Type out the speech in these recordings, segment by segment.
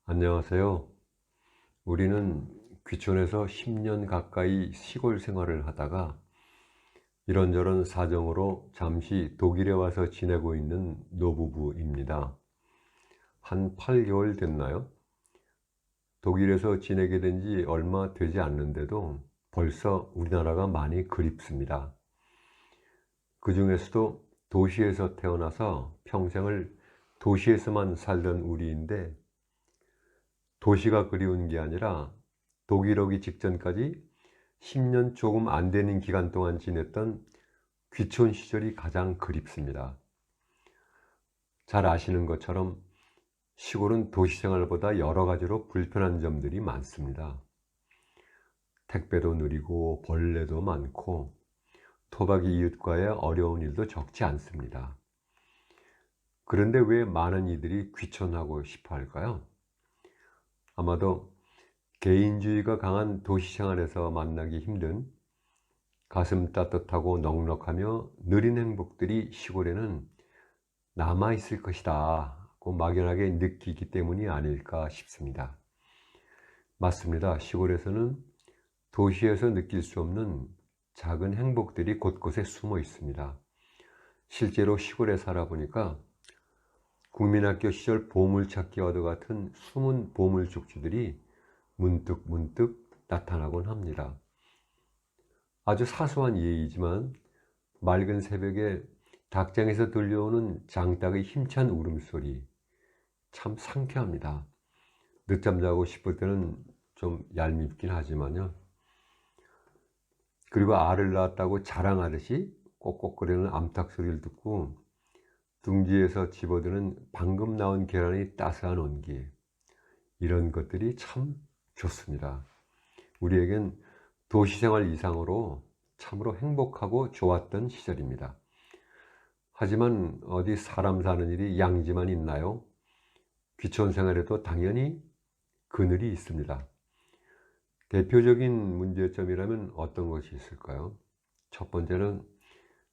안녕하세요. 우리는 귀촌에서 10년 가까이 시골 생활을 하다가 이런저런 사정으로 잠시 독일에 와서 지내고 있는 노부부입니다. 한 8개월 됐나요? 독일에서 지내게 된 지 얼마 되지 않는데도 벌써 우리나라가 많이 그립습니다. 그 중에서도 도시에서 태어나서 평생을 도시에서만 살던 우리인데 도시가 그리운 게 아니라 독일 오기 직전까지 10년 조금 안 되는 기간 동안 지냈던 귀촌 시절이 가장 그립습니다. 잘 아시는 것처럼 시골은 도시 생활보다 여러 가지로 불편한 점들이 많습니다. 택배도 느리고 벌레도 많고 토박이 이웃과의 어려운 일도 적지 않습니다. 그런데 왜 많은 이들이 귀촌하고 싶어 할까요? 아마도 개인주의가 강한 도시 생활에서 만나기 힘든 가슴 따뜻하고 넉넉하며 느린 행복들이 시골에는 남아있을 것이라고 막연하게 느끼기 때문이 아닐까 싶습니다. 맞습니다. 시골에서는 도시에서 느낄 수 없는 작은 행복들이 곳곳에 숨어 있습니다. 실제로 시골에 살아보니까 국민학교 시절 보물찾기와도 같은 숨은 보물축지들이 문득 나타나곤 합니다. 아주 사소한 예이지만 맑은 새벽에 닭장에서 들려오는 장닭의 힘찬 울음소리 참 상쾌합니다. 늦잠 자고 싶을 때는 좀 얄밉긴 하지만요. 그리고 알을 낳았다고 자랑하듯이 꼭꼭거리는 암탉 소리를 듣고 둥지에서 집어드는 방금 나온 계란이 따스한 온기, 이런 것들이 참 좋습니다. 우리에겐 도시생활 이상으로 참으로 행복하고 좋았던 시절입니다. 하지만 어디 사람 사는 일이 양지만 있나요? 귀촌 생활에도 당연히 그늘이 있습니다. 대표적인 문제점이라면 어떤 것이 있을까요? 첫 번째는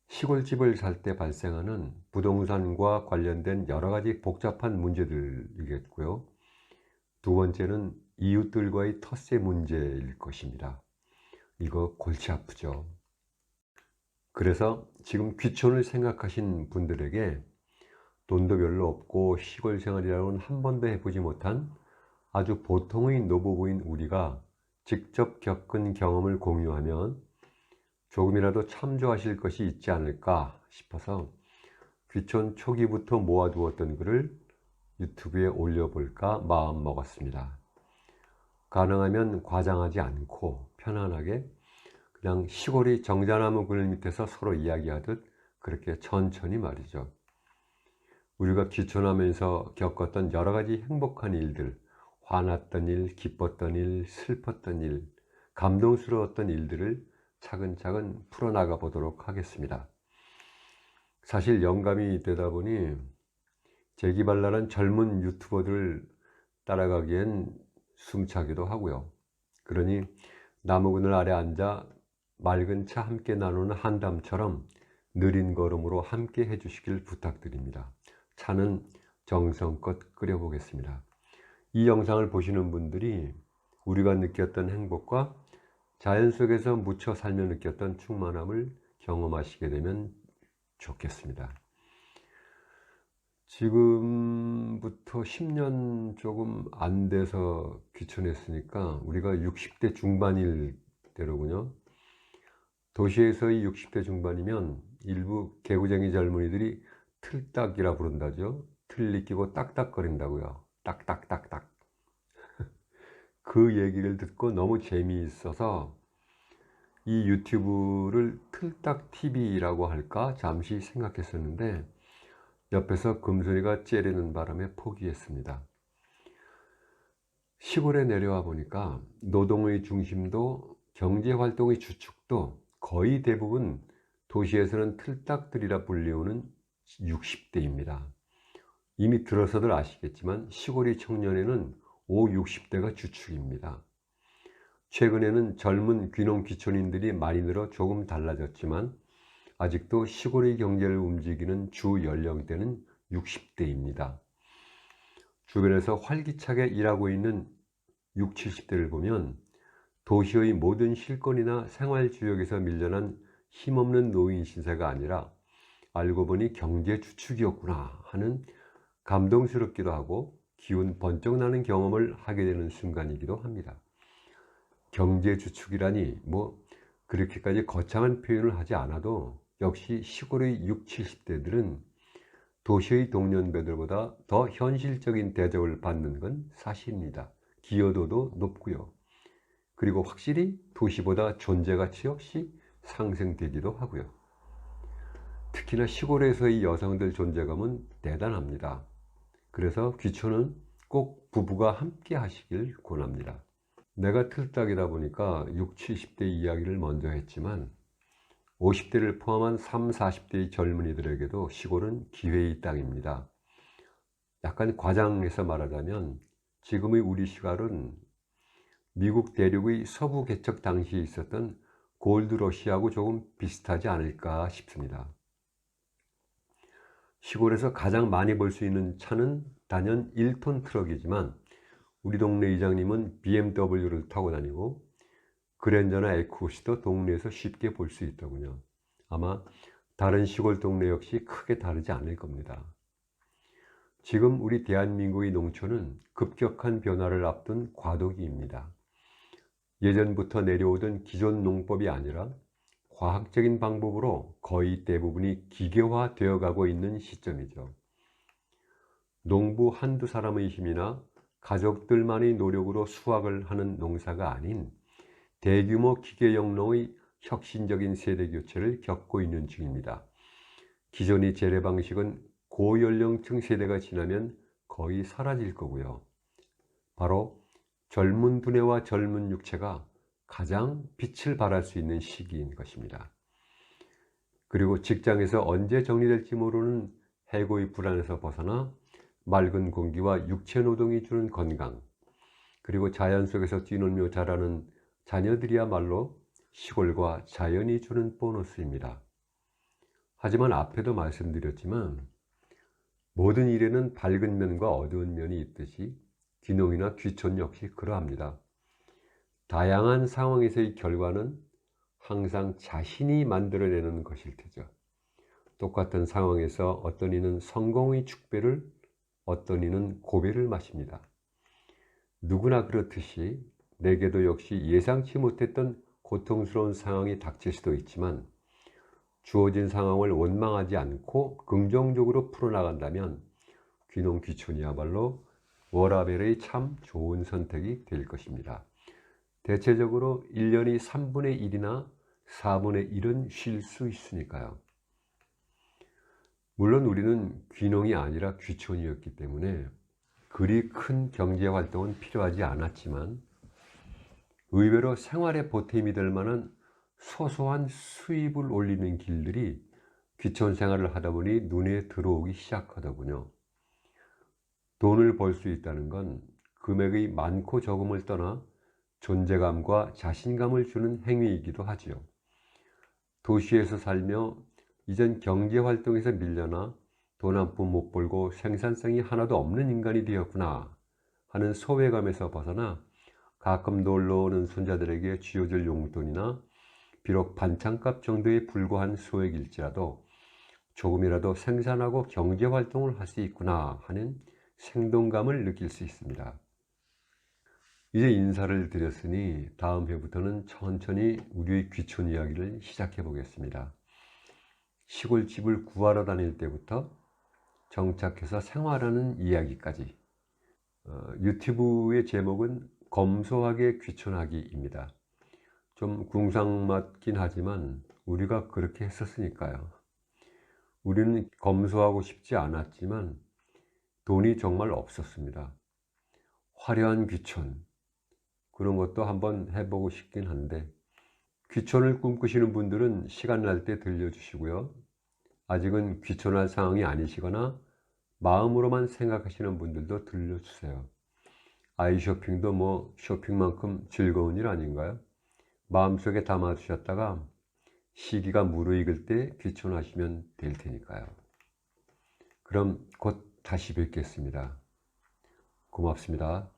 시골집을 살 때 발생하는 부동산과 관련된 여러 가지 복잡한 문제들이겠고요. 두 번째는 이웃들과의 텃세 문제일 것입니다. 이거 골치 아프죠. 그래서 지금 귀촌을 생각하신 분들에게 돈도 별로 없고 시골 생활이라고는 한 번도 해보지 못한 아주 보통의 노부부인 우리가 직접 겪은 경험을 공유하면 조금이라도 참조하실 것이 있지 않을까 싶어서 귀촌 초기부터 모아두었던 글을 유튜브에 올려볼까 마음 먹었습니다. 가능하면 과장하지 않고 편안하게 그냥 시골의 정자나무 그늘 밑에서 서로 이야기하듯 그렇게 천천히 말이죠. 우리가 귀촌하면서 겪었던 여러 가지 행복한 일들, 화났던 일, 기뻤던 일, 슬펐던 일, 감동스러웠던 일들을 차근차근 풀어나가 보도록 하겠습니다. 사실 영감이 되다 보니 재기발랄한 젊은 유튜버들 따라가기엔 숨차기도 하고요. 그러니 나무 그늘 아래 앉아 맑은 차 함께 나누는 한담처럼 느린 걸음으로 함께 해주시길 부탁드립니다. 차는 정성껏 끓여보겠습니다. 이 영상을 보시는 분들이 우리가 느꼈던 행복과 자연 속에서 묻혀 살며 느꼈던 충만함을 경험하시게 되면 좋겠습니다. 지금부터 10년 조금 안 돼서 귀촌했으니까 우리가 60대 중반일 때로군요. 도시에서의 60대 중반이면 일부 개구쟁이 젊은이들이 틀딱이라 부른다죠. 틀니 끼고 딱딱거린다고요. 딱딱딱딱. 그 얘기를 듣고 너무 재미있어서 이 유튜브를 틀딱TV라고 할까 잠시 생각했었는데 옆에서 금소리가 째리는 바람에 포기했습니다. 시골에 내려와 보니까 노동의 중심도 경제활동의 주축도 거의 대부분 도시에서는 틀딱들이라 불리우는 60대입니다. 이미 들어서들 아시겠지만 시골의 청년에는 5, 60대가 주축입니다. 최근에는 젊은 귀농 귀촌인들이 많이 늘어 조금 달라졌지만 아직도 시골의 경제를 움직이는 주 연령대는 60대입니다. 주변에서 활기차게 일하고 있는 60, 70대를 보면 도시의 모든 실권이나 생활주역에서 밀려난 힘없는 노인 신세가 아니라 알고 보니 경제 주축이었구나 하는 감동스럽기도 하고 기운 번쩍 나는 경험을 하게 되는 순간이기도 합니다. 경제 주축이라니 그렇게까지 거창한 표현을 하지 않아도 역시 시골의 60, 70대들은 도시의 동년배들보다 더 현실적인 대접을 받는 건 사실입니다. 기여도도 높고요. 그리고 확실히 도시보다 존재가치 역시 상승되기도 하고요. 특히나 시골에서의 여성들 존재감은 대단합니다. 그래서 귀촌은 꼭 부부가 함께 하시길 권합니다. 내가 틀딱이다 보니까 60, 70대 이야기를 먼저 했지만 50대를 포함한 30, 40대의 젊은이들에게도 시골은 기회의 땅입니다. 약간 과장해서 말하자면 지금의 우리 시골은 미국 대륙의 서부 개척 당시에 있었던 골드러시하고 조금 비슷하지 않을까 싶습니다. 시골에서 가장 많이 볼 수 있는 차는 단연 1톤 트럭이지만 우리 동네 이장님은 BMW를 타고 다니고 그랜저나 에쿠스도 동네에서 쉽게 볼 수 있더군요. 아마 다른 시골 동네 역시 크게 다르지 않을 겁니다. 지금 우리 대한민국의 농촌은 급격한 변화를 앞둔 과도기입니다. 예전부터 내려오던 기존 농법이 아니라 과학적인 방법으로 거의 대부분이 기계화되어 가고 있는 시점이죠. 농부 한두 사람의 힘이나 가족들만의 노력으로 수확을 하는 농사가 아닌 대규모 기계 영농의 혁신적인 세대 교체를 겪고 있는 중입니다. 기존의 재래 방식은 고연령층 세대가 지나면 거의 사라질 거고요. 바로 젊은 두뇌와 젊은 육체가 가장 빛을 발할 수 있는 시기인 것입니다. 그리고 직장에서 언제 정리될지 모르는 해고의 불안에서 벗어나 맑은 공기와 육체 노동이 주는 건강, 그리고 자연 속에서 뛰놀며 자라는 자녀들이야말로 시골과 자연이 주는 보너스입니다. 하지만 앞에도 말씀드렸지만 모든 일에는 밝은 면과 어두운 면이 있듯이 귀농이나 귀촌 역시 그러합니다. 다양한 상황에서의 결과는 항상 자신이 만들어내는 것일 테죠. 똑같은 상황에서 어떤 이는 성공의 축배를, 어떤 이는 고배를 마십니다. 누구나 그렇듯이 내게도 역시 예상치 못했던 고통스러운 상황이 닥칠 수도 있지만 주어진 상황을 원망하지 않고 긍정적으로 풀어나간다면 귀농 귀촌이야말로 워라벨의 참 좋은 선택이 될 것입니다. 대체적으로 1년이 3분의 1이나 4분의 1은 쉴 수 있으니까요. 물론 우리는 귀농이 아니라 귀촌이었기 때문에 그리 큰 경제활동은 필요하지 않았지만 의외로 생활에 보탬이 될 만한 소소한 수입을 올리는 길들이 귀촌 생활을 하다 보니 눈에 들어오기 시작하더군요. 돈을 벌 수 있다는 건 금액의 많고 적음을 떠나 존재감과 자신감을 주는 행위이기도 하지요. 도시에서 살며 이전 경제활동에서 밀려나 돈 한 푼 못 벌고 생산성이 하나도 없는 인간이 되었구나 하는 소외감에서 벗어나 가끔 놀러오는 손자들에게 쥐어줄 용돈이나 비록 반찬값 정도에 불과한 소액일지라도 조금이라도 생산하고 경제활동을 할 수 있구나 하는 생동감을 느낄 수 있습니다. 이제 인사를 드렸으니 다음 회부터는 천천히 우리의 귀촌 이야기를 시작해 보겠습니다. 시골집을 구하러 다닐 때부터 정착해서 생활하는 이야기까지. 유튜브의 제목은 검소하게 귀촌하기입니다. 좀 궁상맞긴 하지만 우리가 그렇게 했었으니까요. 우리는 검소하고 싶지 않았지만 돈이 정말 없었습니다. 화려한 귀촌, 그런 것도 한번 해보고 싶긴 한데 귀촌을 꿈꾸시는 분들은 시간 날 때 들려주시고요. 아직은 귀촌할 상황이 아니시거나 마음으로만 생각하시는 분들도 들려주세요. 아이 쇼핑도 쇼핑만큼 즐거운 일 아닌가요? 마음속에 담아두셨다가 시기가 무르익을 때 귀촌하시면 될 테니까요. 그럼 곧 다시 뵙겠습니다. 고맙습니다.